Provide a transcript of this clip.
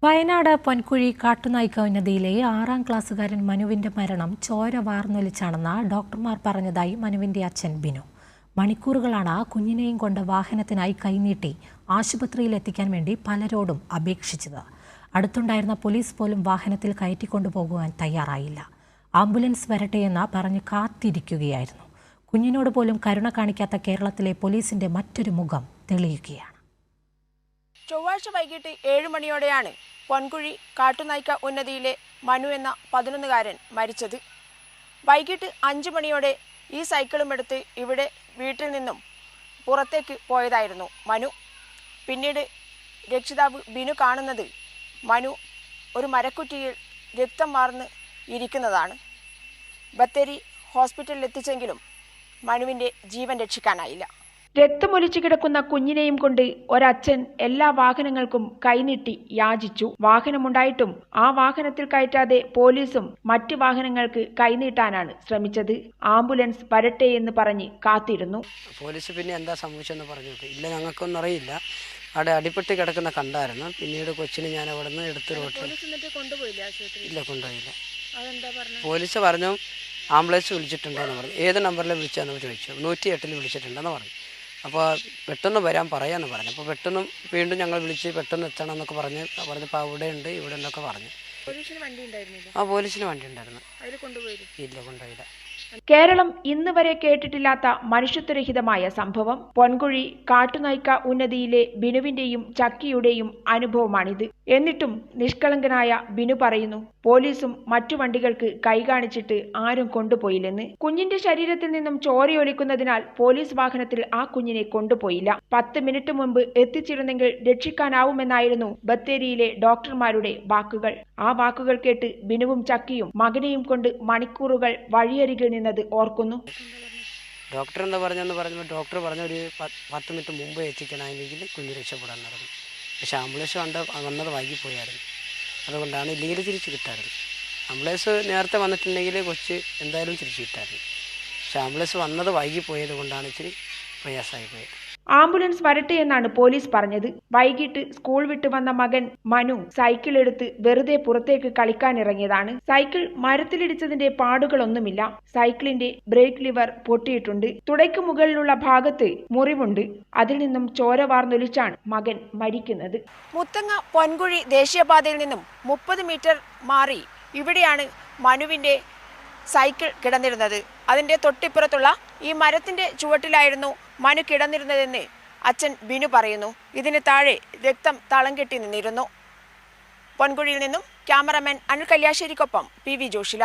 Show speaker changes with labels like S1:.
S1: വയനാട് പൊൻകുഴി കാട്ടുനായ്ക്ക ഉന്നതിയിലെ 6ാം ക്ലാസ്സുകാരൻ മനുവിന്റെ മരണം ചോര വാർന്നൊലിച്ചാണെന്ന് ഡോക്ടർമാർ പറഞ്ഞതായി മനുവിന്റെ അച്ഛൻ ബിനു. മണിക്കൂറുകളാണ് കുഞ്ഞിനെയും കൊണ്ട് വാഹനത്തിനായി കൈനീട്ടി ആശുപത്രിയിൽ എത്തിക്കാൻ വേണ്ടി പലരോടും അപേക്ഷിച്ചത്. അടുത്തുണ്ടായിരുന്ന പോലീസ് പോലും വാഹനത്തിൽ കയറ്റിക്കൊണ്ടുപോകുവാൻ തയ്യാറായില്ല. ആംബുലൻസ് വരട്ടെയെന്ന് പറഞ്ഞ് കാത്തിരിക്കുകയായിരുന്നു. കുഞ്ഞിനോട് പോലും കരുണ കാണിക്കാത്ത കേരളത്തിലെ പോലീസിന്റെ മറ്റൊരു മുഖം തെളിയുകയാണ്.
S2: ചൊവ്വാഴ്ച വൈകിട്ട് 7 മണിയോടെയാണ് പൊൻകുഴി കാട്ടുനായ്ക്ക ഉന്നതിയിലെ മനു എന്ന 11കാരൻ മരിച്ചത്. വൈകിട്ട് 5 മണിയോടെ ഈ സൈക്കിളും എടുത്ത് ഇവിടെ വീട്ടിൽ നിന്നും പുറത്തേക്ക് പോയതായിരുന്നു മനു. പിന്നീട് രക്ഷിതാവ് ബിനു കാണുന്നത് മനു ഒരു മരക്കുറ്റിയിൽ രക്തം വാർന്ന് ഇരിക്കുന്നതാണ്. ബത്തേരി ഹോസ്പിറ്റലിൽ എത്തിച്ചെങ്കിലും മനുവിൻ്റെ ജീവൻ രക്ഷിക്കാനായില്ല. രക്തമൊലിച്ചു കിടക്കുന്ന കുഞ്ഞിനെയും കൊണ്ട് ഒരച്ഛൻ എല്ലാ വാഹനങ്ങൾക്കും കൈനീട്ടി യാചിച്ചു. വാഹനമുണ്ടായിട്ടും ആ വാഹനത്തിൽ കയറ്റാതെ പോലീസും മറ്റ് വാഹനങ്ങൾക്ക് കൈനീട്ടാനാണ് ശ്രമിച്ചത്. ആംബുലൻസ് വരട്ടെ എന്ന് പറഞ്ഞ് കാത്തിരുന്നു.
S3: പോലീസ് പിന്നെ എന്താ സംഭവിച്ചെന്ന് പറഞ്ഞു. ഇല്ല, ഞങ്ങൾക്കൊന്നും അറിയില്ല. അവിടെ അടിപ്പെട്ട് കിടക്കുന്ന കണ്ടായിരുന്നു. പിന്നീട് കൊച്ചിന് ഞാൻ അവിടെ നിന്ന് എടുത്ത് റോട്ടിൽ ഇല്ല കൊണ്ടുപോയില്ല. പോലീസ് പറഞ്ഞു ആംബുലൻസ് വിളിച്ചിട്ടുണ്ടോയെന്ന് പറഞ്ഞു. ഏത് നമ്പറിൽ വിളിച്ചാന്ന് ചോദിച്ചു. 108 വിളിച്ചിട്ടുണ്ടെന്ന് പറഞ്ഞു. അപ്പോൾ പെട്ടെന്ന് വരാൻ പറയാമെന്ന് പറഞ്ഞു. അപ്പോൾ പെട്ടെന്ന് വീണ്ടും ഞങ്ങൾ വിളിച്ച് പെട്ടെന്ന് എത്തണം എന്നൊക്കെ പറഞ്ഞപ്പോൾ അവിടെ ഉണ്ട് ഇവിടെ എന്നൊക്കെ പറഞ്ഞു. പോലീസിന് വണ്ടി ഉണ്ടായിരുന്നു. ഇല്ല, കൊണ്ടുപോയില്ല.
S2: കേരളം ഇന്ന് വരെ കേട്ടിട്ടില്ലാത്ത മനുഷ്യത്വരഹിതമായ സംഭവം പൊൻകുഴി കാട്ടുനായ്ക്ക ഉന്നതിയിലെ ബിനുവിന്റെയും ചക്കിയുടെയും അനുഭവമാണിത്. എന്നിട്ടും നിഷ്കളങ്കനായ ബിനു പറയുന്നു, പോലീസും മറ്റു വണ്ടികൾക്ക് കൈകാണിച്ചിട്ട് ആരും കൊണ്ടുപോയില്ലെന്ന്. കുഞ്ഞിന്റെ ശരീരത്തിൽ നിന്നും ചോരയൊലിക്കുന്നതിനാൽ പോലീസ് വാഹനത്തിൽ ആ കുഞ്ഞിനെ കൊണ്ടുപോയില്ല. 10 മിനിറ്റ് മുൻപ് എത്തിച്ചിരുന്നെങ്കിൽ രക്ഷിക്കാനാവുമെന്നായിരുന്നു ബത്തേരിയിലെ ഡോക്ടർമാരുടെ വാക്കുകൾ. ആ വാക്കുകൾ കേട്ട് ബിനുവും ചക്കിയും മകനെയും കൊണ്ട് മണിക്കൂറുകൾ വഴിയരികിൽ നിന്നത് ഓർക്കുന്നു.
S3: ഡോക്ടർ എന്താ പറഞ്ഞപ്പോൾ ഡോക്ടർ പറഞ്ഞ ഒരു 10 മിനിറ്റ് മുമ്പ് എത്തിക്കണമെങ്കിൽ കുഞ്ഞ് രക്ഷപ്പെടാൻ നടന്നു. പക്ഷേ ആംബുലൻസ് വന്നത് വൈകിപ്പോയായിരുന്നു. അതുകൊണ്ടാണ് ഇല്ലെങ്കിൽ തിരിച്ചു കിട്ടാറുണ്ട്. ആംബുലൻസ് നേരത്തെ വന്നിട്ടുണ്ടെങ്കിൽ കൊച്ച് എന്തായാലും തിരിച്ചു കിട്ടാറുണ്ട്. പക്ഷേ ആംബുലൻസ് വന്നത് വൈകിപ്പോയത് കൊണ്ടാണ് ഇച്ചിരി പ്രയാസമായി പോയത്.
S2: ആംബുലൻസ് വരട്ടെ എന്നാണ് പോലീസ് പറഞ്ഞത്. വൈകിട്ട് സ്കൂൾ വിട്ട് വന്ന മകൻ മനു സൈക്കിൾ എടുത്ത് വെറുതെ പുറത്തേക്ക് കളിക്കാനിറങ്ങിയതാണ്. സൈക്കിൾ മരത്തിലിടിച്ചതിന്റെ പാടുകളൊന്നുമില്ല. സൈക്കിളിന്റെ ബ്രേക്ക് ലിവർ പൊട്ടിയിട്ടുണ്ട്. തുടയ്ക്ക് മുകളിലുള്ള ഭാഗത്ത് മുറിവുണ്ട്. അതിൽ നിന്നും ചോര വാർന്നൊലിച്ചാണ് മകൻ മരിക്കുന്നത്. മുത്തങ്ങ പൊൻകുഴി ദേശീയപാതയിൽ നിന്നും 30 മീറ്റർ മാറി ഇവിടെയാണ് മനുവിന്റെ സൈക്കിൾ കിടന്നിരുന്നത്. അതിന്റെ തൊട്ടിപ്പുറത്തുള്ള ഈ മരത്തിന്റെ ചുവട്ടിലായിരുന്നു മനു കിടന്നിരുന്നതെന്ന് അച്ഛൻ ബിനു പറയുന്നു. ഇതിന് താഴെ രക്തം തളം കെട്ടി നിന്നിരുന്നു. പൊൻകുഴിയിൽ നിന്നും ക്യാമറമാൻ അനിൽ കല്യാശ്ശേരിക്കൊപ്പം PV ജോഷില.